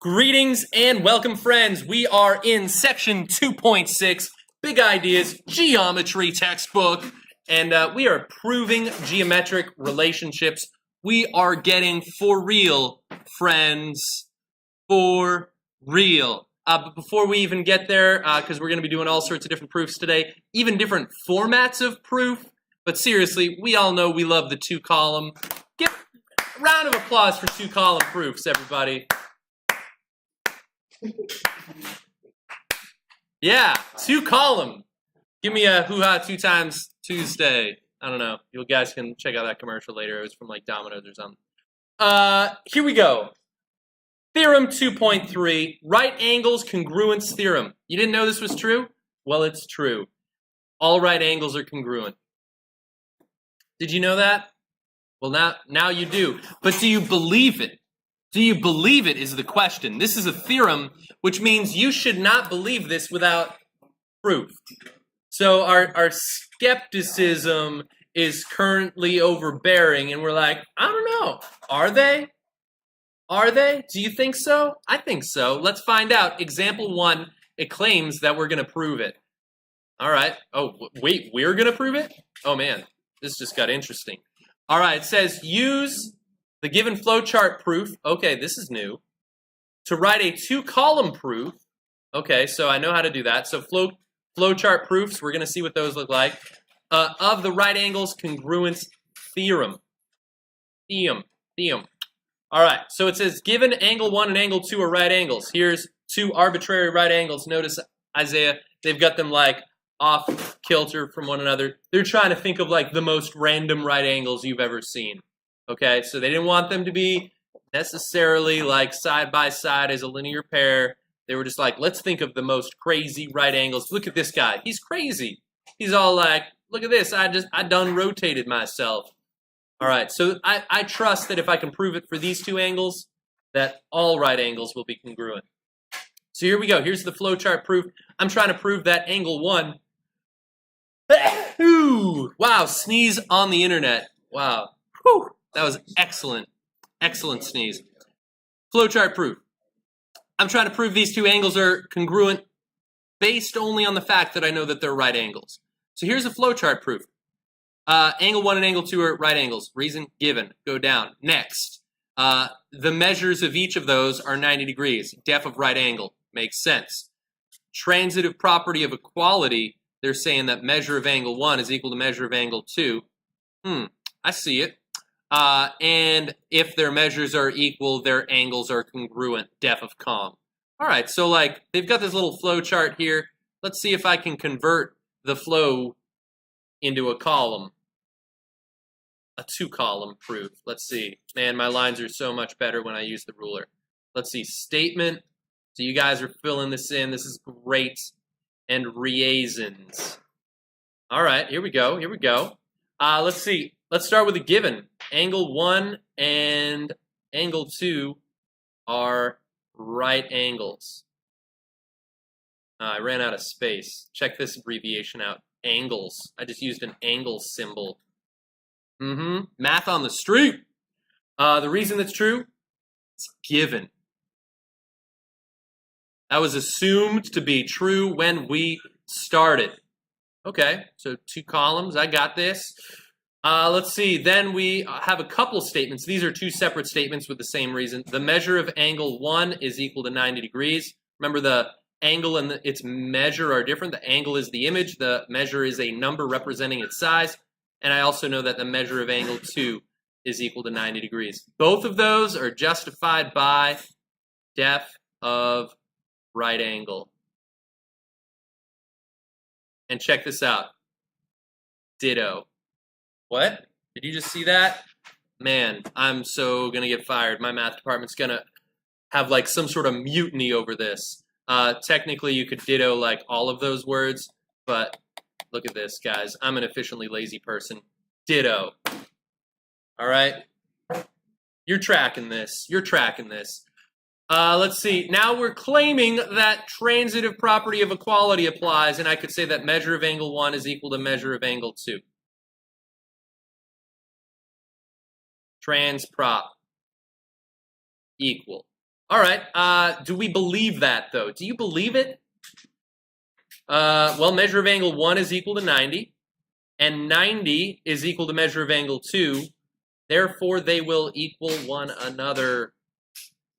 Greetings and welcome, friends. We are in section 2.6, Big Ideas Geometry textbook, and we are proving geometric relationships. We are getting for real, friends, for real. But before we even get there, because we're going to be doing all sorts of different proofs today, even different formats of proof, but seriously, we all know we love the two-column. Give a round of applause for two-column proofs, everybody. Yeah, two-column. Give me a hoo-ha 2 times Tuesday. I don't know. You guys can check out that commercial later. It was from like Domino's or something. Here we go. Theorem 2.3, right angles congruence theorem. You didn't know this was true? Well, it's true. All right angles are congruent. Did you know that? Well, now you do. But do you believe it? Do you believe it is the question. This is a theorem, which means you should not believe this without proof. So our skepticism is currently overbearing, and we're like, I don't know. Are they? Are they? Do you think so? I think so. Let's find out. Example 1, it claims that we're going to prove it. All right. Oh, wait, we're going to prove it? Oh, man, this just got interesting. All right, it says use the given flowchart proof. Okay, this is new. To write a 2-column proof. Okay, so I know how to do that. So flowchart proofs, we're going to see what those look like. Of the right angles congruence theorem. Theorem. All right, so it says given angle 1 and angle 2 are right angles. Here's 2 arbitrary right angles. Notice, Isaiah, they've got them like off kilter from one another. They're trying to think of like the most random right angles you've ever seen. Okay, so they didn't want them to be necessarily like side by side as a linear pair. They were just like, let's think of the most crazy right angles. Look at this guy. He's crazy. He's all like, look at this. I done rotated myself. All right, so I trust that if I can prove it for these 2 angles, that all right angles will be congruent. So here we go. Here's the flowchart proof. I'm trying to prove that angle 1. Ooh, wow, sneeze on the internet. Wow. Whew. That was excellent. Excellent sneeze. Flowchart proof. I'm trying to prove these 2 angles are congruent based only on the fact that I know that they're right angles. So here's a flowchart proof. Angle 1 and angle 2 are right angles. Reason given. Go down. Next. The measures of each of those are 90 degrees. Def of right angle. Makes sense. Transitive property of equality. They're saying that measure of angle 1 is equal to measure of angle 2. I see it. And if their measures are equal, their angles are congruent. Def of com. All right, so like they've got this little flow chart here. Let's see if I can convert the flow into a column. A 2-column proof. Let's see. Man, my lines are so much better when I use the ruler. Let's see. Statement. So you guys are filling this in. This is great. And reasons. All right, here we go. Here we go. Let's see. Let's start with a given. Angle 1 and angle 2 are right angles. I ran out of space. Check this abbreviation out. Angles. I just used an angle symbol. Math on the street. The reason that's true, it's given. That was assumed to be true when we started. Okay, so 2 columns. I got this. Let's see. Then we have a couple statements. These are 2 separate statements with the same reason. The measure of angle 1 is equal to 90 degrees. Remember, the angle and its measure are different. The angle is the image. The measure is a number representing its size. And I also know that the measure of angle 2 is equal to 90 degrees. Both of those are justified by def of right angle. And check this out. Ditto. What? Did you just see that? Man, I'm so going to get fired. My math department's going to have like some sort of mutiny over this. Technically, you could ditto like all of those words, but look at this, guys. I'm an efficiently lazy person. Ditto. All right? You're tracking this. You're tracking this. Let's see. Now we're claiming that transitive property of equality applies, and I could say that measure of angle 1 is equal to measure of angle 2. Trans prop equal. All right. Do we believe that, though? Do you believe it? Well, measure of angle 1 is equal to 90, and 90 is equal to measure of angle 2. Therefore, they will equal one another.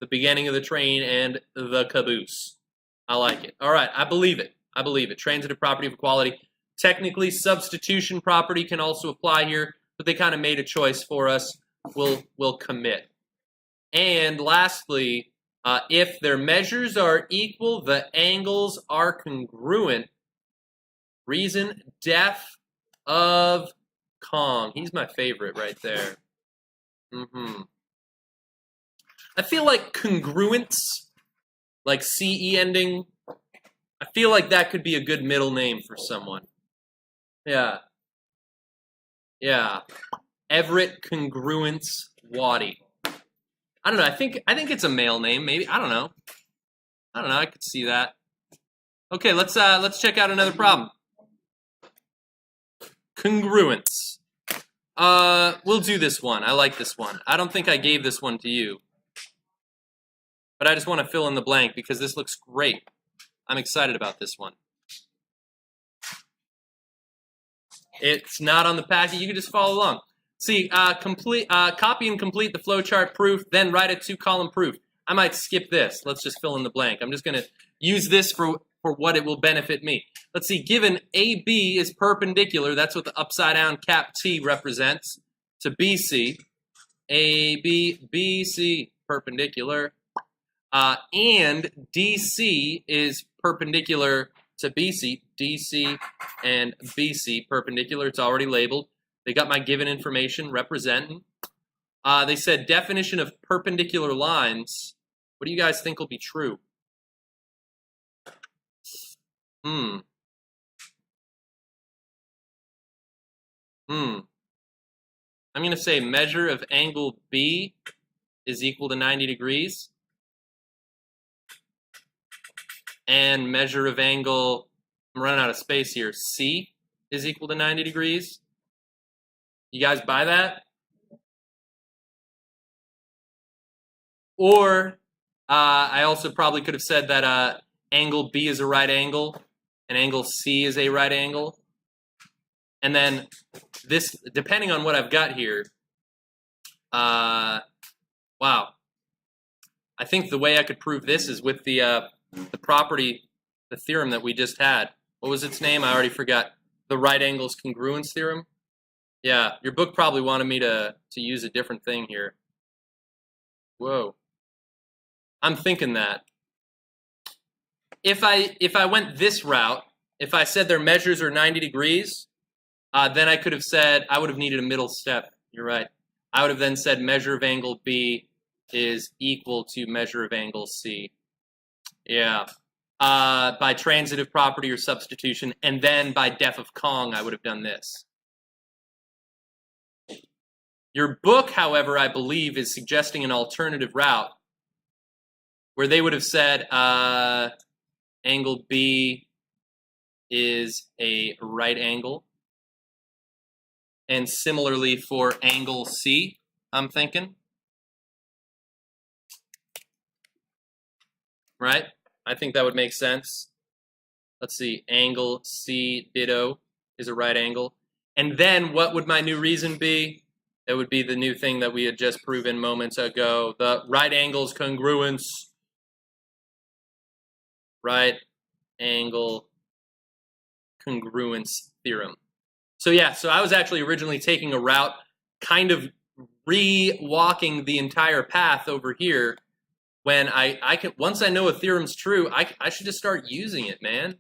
The beginning of the train and the caboose. I like it. All right, I believe it. I believe it. Transitive property of equality. Technically, substitution property can also apply here, but they kind of made a choice for us. We'll commit. And lastly, if their measures are equal, the angles are congruent. Reason, def of Kong. He's my favorite right there. I feel like congruence, like CE ending, I feel like that could be a good middle name for someone. Yeah. Yeah. Everett Congruence Waddy. I don't know. I think it's a male name, maybe. I don't know. I could see that. Okay, let's check out another problem. Congruence. We'll do this one. I like this one. I don't think I gave this one to you. But I just want to fill in the blank because this looks great. I'm excited about this one. It's not on the packet. You can just follow along. See, copy and complete the flowchart proof, then write a 2-column proof. I might skip this. Let's just fill in the blank. I'm just going to use this for what it will benefit me. Let's see, given AB is perpendicular, that's what the upside down cap T represents, to BC. AB, BC, perpendicular. And DC is perpendicular to BC. DC and BC perpendicular. It's already labeled. They got my given information representing. They said definition of perpendicular lines. What do you guys think will be true? I'm going to say measure of angle B is equal to 90 degrees. And measure of angle, I'm running out of space here, C is equal to 90 degrees. You guys buy that? Or I also probably could have said that angle B is a right angle and angle C is a right angle. And then this, depending on what I've got here, wow. I think the way I could prove this is with the property, the theorem that we just had. What was its name? I already forgot. The right angles congruence theorem? Yeah, your book probably wanted me to use a different thing here. Whoa. I'm thinking that. If I went this route, if I said their measures are 90 degrees, then I could have said, I would have needed a middle step. You're right. I would have then said measure of angle B is equal to measure of angle C. Yeah. By transitive property or substitution, and then by def of Kong, I would have done this. Your book, however, I believe, is suggesting an alternative route where they would have said angle B is a right angle. And similarly for angle C, I'm thinking. Right? I think that would make sense. Let's see, angle C ditto is a right angle. And then what would my new reason be? That would be the new thing that we had just proven moments ago. The right angles congruence. Right angle congruence theorem. So yeah, so I was actually originally taking a route, kind of re-walking the entire path over here. When I can, once I know a theorem's true, I should just start using it, man.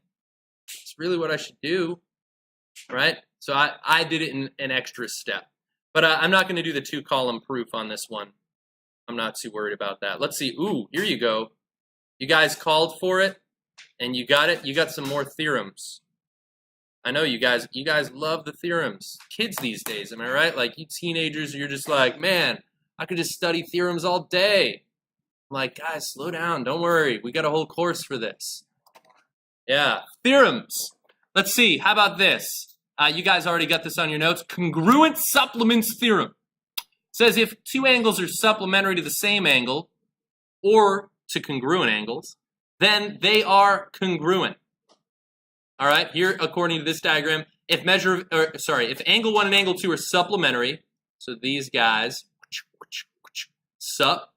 It's really what I should do, right? So I did it in an extra step. But I'm not going to do the 2-column proof on this one. I'm not too worried about that. Let's see. Ooh, here you go. You guys called for it, and you got it. You got some more theorems. I know you guys love the theorems. Kids these days, am I right? Like you teenagers, you're just like, man, I could just study theorems all day. I'm like, guys, slow down. Don't worry. We got a whole course for this. Yeah, theorems. Let's see. How about this? You guys already got this on your notes. Congruent supplements theorem. It says if two angles are supplementary to the same angle, or to congruent angles, then they are congruent. All right, here according to this diagram, if angle 1 and angle 2 are supplementary, so these guys sup,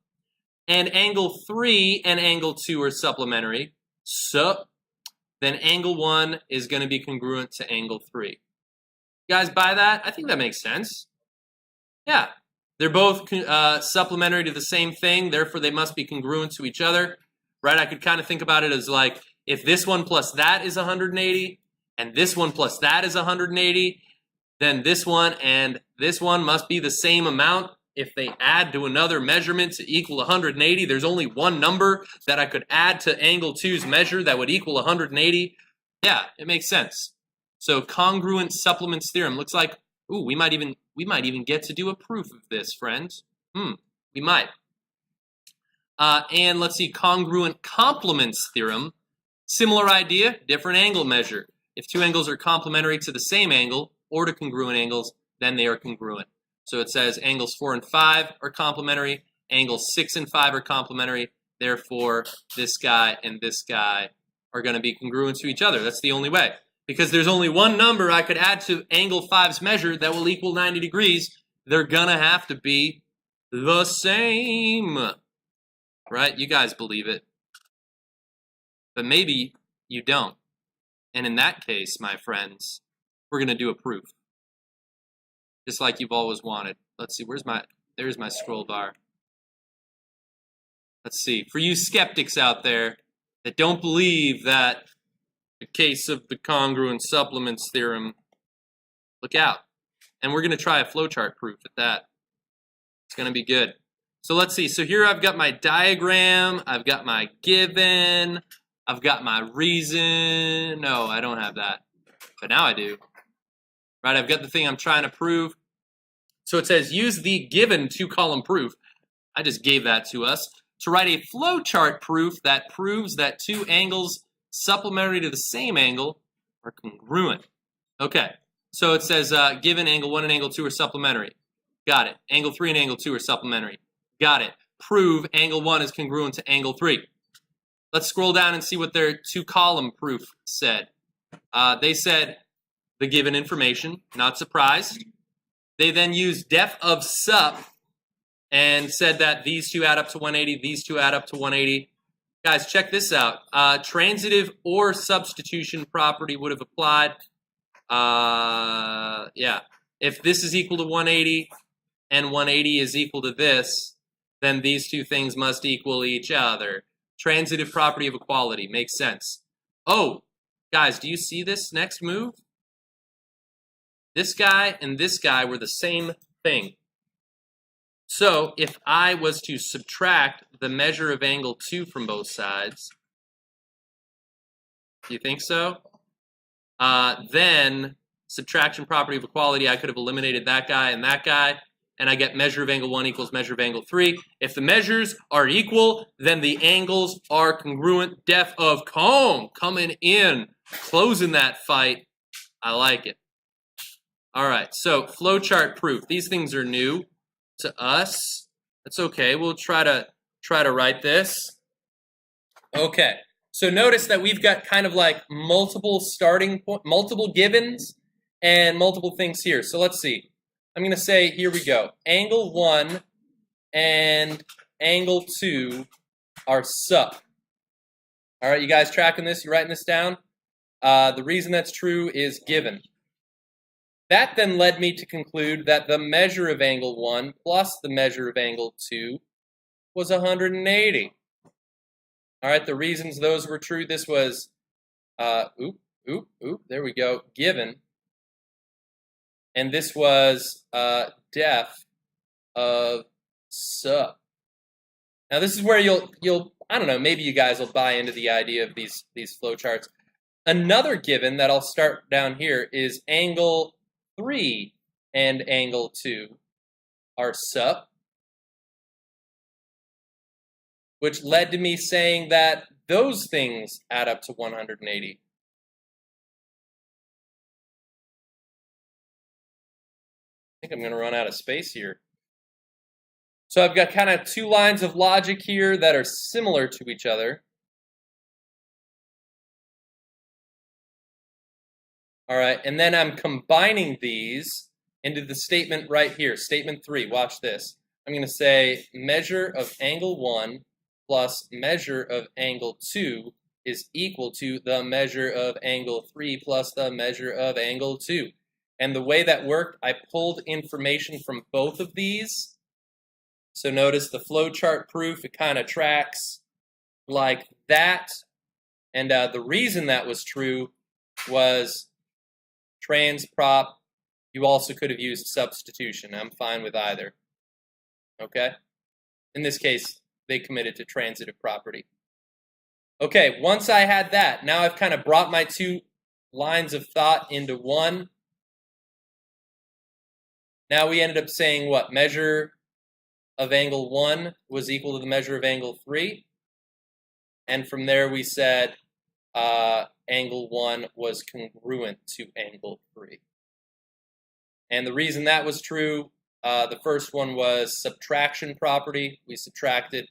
and angle 3 and angle 2 are supplementary, sup, then angle 1 is going to be congruent to angle 3. You guys buy that? I think that makes sense. Yeah, they're both supplementary to the same thing, therefore they must be congruent to each other, right? I could kind of think about it as like, if this one plus that is 180, and this one plus that is 180, then this one and this one must be the same amount. If they add to another measurement to equal 180, there's only one number that I could add to angle 2's measure that would equal 180. Yeah, it makes sense. So congruent supplements theorem looks like, ooh, we might even get to do a proof of this, friends. We might. And let's see, congruent complements theorem. Similar idea, different angle measure. If two angles are complementary to the same angle or to congruent angles, then they are congruent. So it says angles 4 and 5 are complementary, angles 6 and 5 are complementary, therefore this guy and this guy are going to be congruent to each other. That's the only way. Because there's only one number I could add to angle 5's measure that will equal 90 degrees. They're going to have to be the same. Right? You guys believe it. But maybe you don't. And in that case, my friends, we're going to do a proof. Just like you've always wanted. Let's see, there's my scroll bar. Let's see, for you skeptics out there that don't believe that the case of the congruent supplements theorem, look out. And we're going to try a flowchart proof at that. It's going to be good. So let's see, so here I've got my diagram, I've got my given, I've got my reason. No, I don't have that, but now I do. Right, I've got the thing I'm trying to prove. So it says use the given two-column proof. I just gave that to us to write a flowchart proof that proves that two angles supplementary to the same angle are congruent. Okay, so it says given angle 1 and angle 2 are supplementary. Got it. Angle 3 and angle 2 are supplementary. Got it. Prove angle 1 is congruent to angle 3. Let's scroll down and see what their two-column proof said. They said the given information, not surprised. They then used def of sup and said that these two add up to 180, these two add up to 180. Guys, check this out. Transitive or substitution property would have applied. Yeah. If this is equal to 180 and 180 is equal to this, then these two things must equal each other. Transitive property of equality makes sense. Oh, guys, do you see this next move? This guy and this guy were the same thing. So if I was to subtract the measure of angle 2 from both sides, do you think so? Then subtraction property of equality, I could have eliminated that guy, and I get measure of angle 1 equals measure of angle 3. If the measures are equal, then the angles are congruent. Def of Cong coming in, closing that fight. I like it. All right, so flowchart proof. These things are new to us. That's okay. We'll try to write this. Okay, so notice that we've got kind of like multiple starting point, multiple givens, and multiple things here. So let's see. I'm going to say, here we go. Angle 1 and angle 2 are sup. All right, you guys tracking this? You writing this down? The reason that's true is given. That then led me to conclude that the measure of angle 1 plus the measure of angle 2 was 180. All right, the reasons those were true, this was, there we go, given. And this was def of sup. Now this is where you'll I don't know, maybe you guys will buy into the idea of these flowcharts. Another given that I'll start down here is angle 3 and angle 2 are sup, which led to me saying that those things add up to 180. I think I'm going to run out of space here. So I've got kind of two lines of logic here that are similar to each other. All right, and then I'm combining these into the statement right here, statement 3. Watch this. I'm going to say measure of angle 1 plus measure of angle 2 is equal to the measure of angle 3 plus the measure of angle 2. And the way that worked, I pulled information from both of these. So notice the flowchart proof, it kind of tracks like that. And the reason that was true was trans prop. You also could have used substitution. I'm fine with either. Okay? In this case, they committed to transitive property. Okay, once I had that, now I've kind of brought my two lines of thought into one. Now we ended up saying what? Measure of angle 1 was equal to the measure of angle 3. And from there we said angle 1 was congruent to angle 3. And the reason that was true, the first one was subtraction property. We subtracted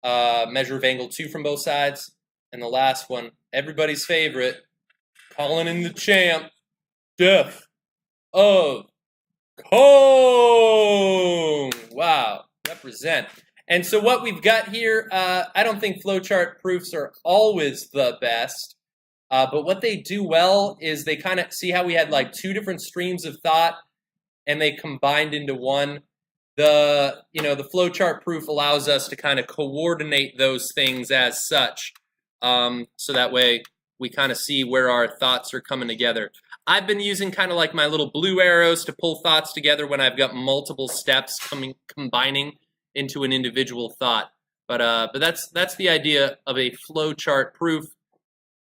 measure of angle 2 from both sides. And the last one, everybody's favorite, calling in the champ, death of cone. Wow, represent. And so what we've got here, I don't think flowchart proofs are always the best, but what they do well is they kind of see how we had like two different streams of thought and they combined into one. The flowchart proof allows us to kind of coordinate those things as such, so that way we kind of see where our thoughts are coming together. I've been using kind of like my little blue arrows to pull thoughts together when I've got multiple steps combining into an individual thought. But that's the idea of a flowchart proof.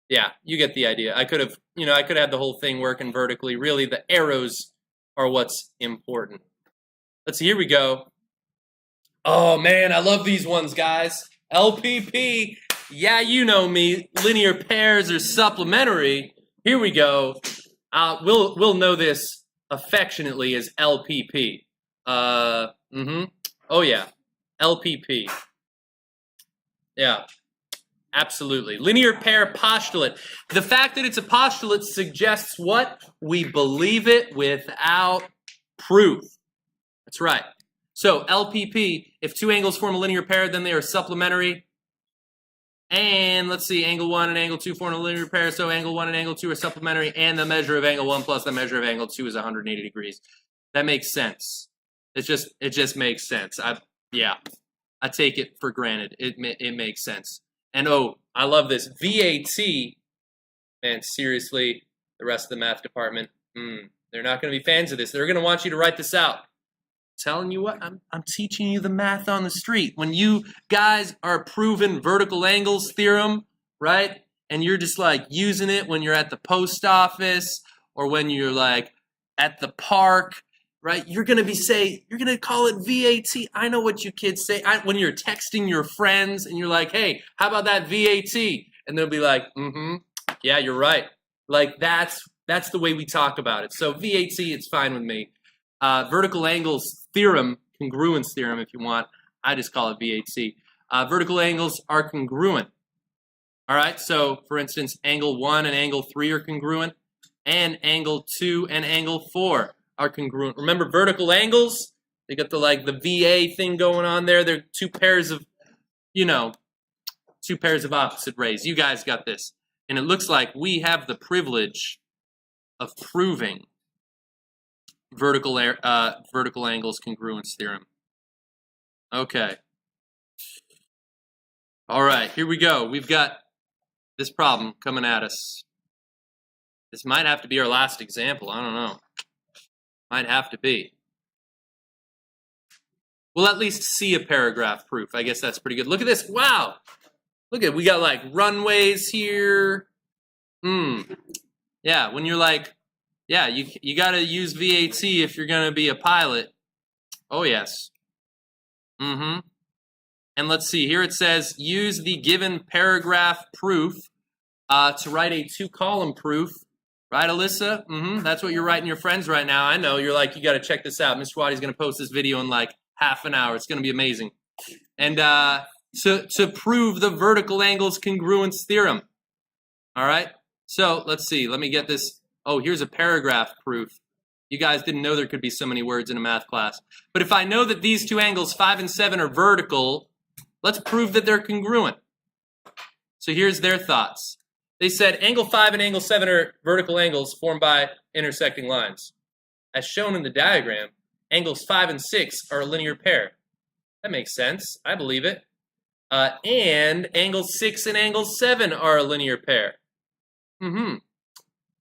Yeah, you get the idea. I could have had the whole thing working vertically. Really, the arrows are what's important. Let's see, here we go. Oh man, I love these ones, guys. LPP. Yeah, you know me. Linear pairs are supplementary. Here we go. We'll know this affectionately as LPP. Oh yeah, LPP. Yeah, absolutely. Linear pair postulate. The fact that it's a postulate suggests what? We believe it without proof. That's right. So LPP, if two angles form a linear pair, then they are supplementary. And let's see, angle 1 and angle 2 form a linear pair, so angle 1 and angle 2 are supplementary, and the measure of angle 1 plus the measure of angle 2 is 180 degrees. That makes sense. It just makes sense. I take it for granted. It makes sense. And oh, I love this. VAT, man, seriously, the rest of the math department, they're not going to be fans of this. They're going to want you to write this out. Telling you what, I'm teaching you the math on the street. When you guys are proving vertical angles theorem, right? And you're just like using it when you're at the post office or when you're like at the park, right? You're going to call it VAT. I know what you kids say. When you're texting your friends and you're like, hey, how about that VAT? And they'll be like, yeah, you're right. Like that's the way we talk about it. So VAT, it's fine with me. Vertical angles theorem, congruence theorem if you want. I just call it VAT. Vertical angles are congruent. All right, so for instance, angle 1 and angle 3 are congruent, and angle 2 and angle 4 are congruent. Remember vertical angles? They got the VA thing going on there. They're two pairs of opposite rays. You guys got this. And it looks like we have the privilege of proving vertical angles congruence theorem. Okay. All right, here we go. We've got this problem coming at us. This might have to be our last example. I don't know. Might have to be. We'll at least see a paragraph proof. I guess that's pretty good. Look at this. Wow. Look at, we got like runways here. Yeah, when you're like, yeah, you got to use VAT if you're going to be a pilot. Oh, yes. And let's see. Here it says, use the given paragraph proof to write a two-column proof, Right, Alyssa? That's what you're writing your friends right now. I know. You're like, you got to check this out. Mr. Waddy's going to post this video in like half an hour. It's going to be amazing. And to prove the vertical angles congruence theorem. All right? So let's see. Let me get this. Oh, here's a paragraph proof. You guys didn't know there could be so many words in a math class. But if I know that these two angles, 5 and 7, are vertical, let's prove that they're congruent. So here's their thoughts. They said angle 5 and angle 7 are vertical angles formed by intersecting lines. As shown in the diagram, angles 5 and 6 are a linear pair. That makes sense. I believe it. And angle 6 and angle 7 are a linear pair.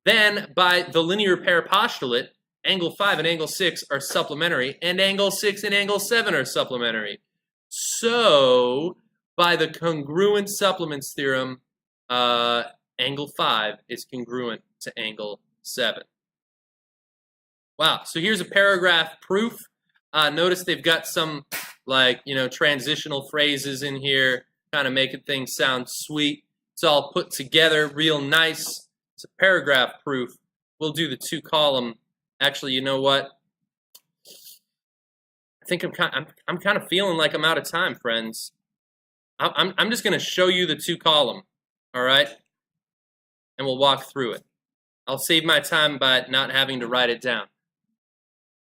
Then, by the linear pair postulate, angle 5 and angle 6 are supplementary, and angle 6 and angle 7 are supplementary. So, by the congruent supplements theorem, angle 5 is congruent to angle 7. Wow, so here's a paragraph proof. Notice they've got some, like, transitional phrases in here, kind of making things sound sweet. It's all put together real nice. It's a paragraph proof. We'll do the 2-column. Actually, you know what? I think I'm kind of feeling like I'm out of time, friends. I'm just going to show you the 2-column, all right? And we'll walk through it. I'll save my time by not having to write it down.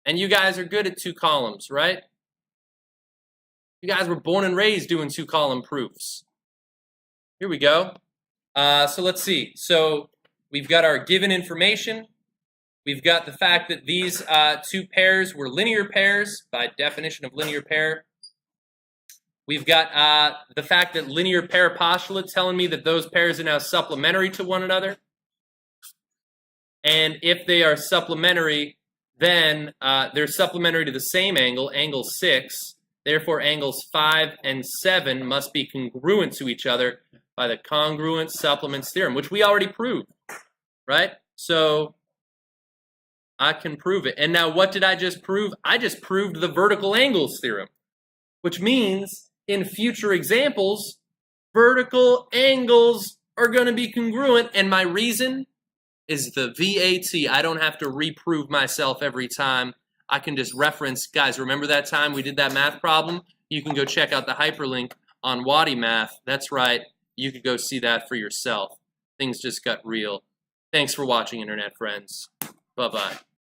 And you guys are good at 2 columns, right? You guys were born and raised doing 2-column proofs. Here we go. So let's see. So we've got our given information. We've got the fact that these 2 pairs were linear pairs by definition of linear pair. We've got the fact that linear pair postulate telling me that those pairs are now supplementary to one another. And if they are supplementary, then they're supplementary to the same angle, angle 6. Therefore, angles 5 and 7 must be congruent to each other by the congruent supplements theorem, which we already proved, right? So I can prove it. And now what did I just prove? I just proved the vertical angles theorem, which means in future examples, vertical angles are going to be congruent. And my reason is the VAT. I don't have to reprove myself every time. I can just reference, guys, remember that time we did that math problem? You can go check out the hyperlink on Waddy Math. That's right. You could go see that for yourself. Things just got real. Thanks for watching, Internet friends. Bye-bye.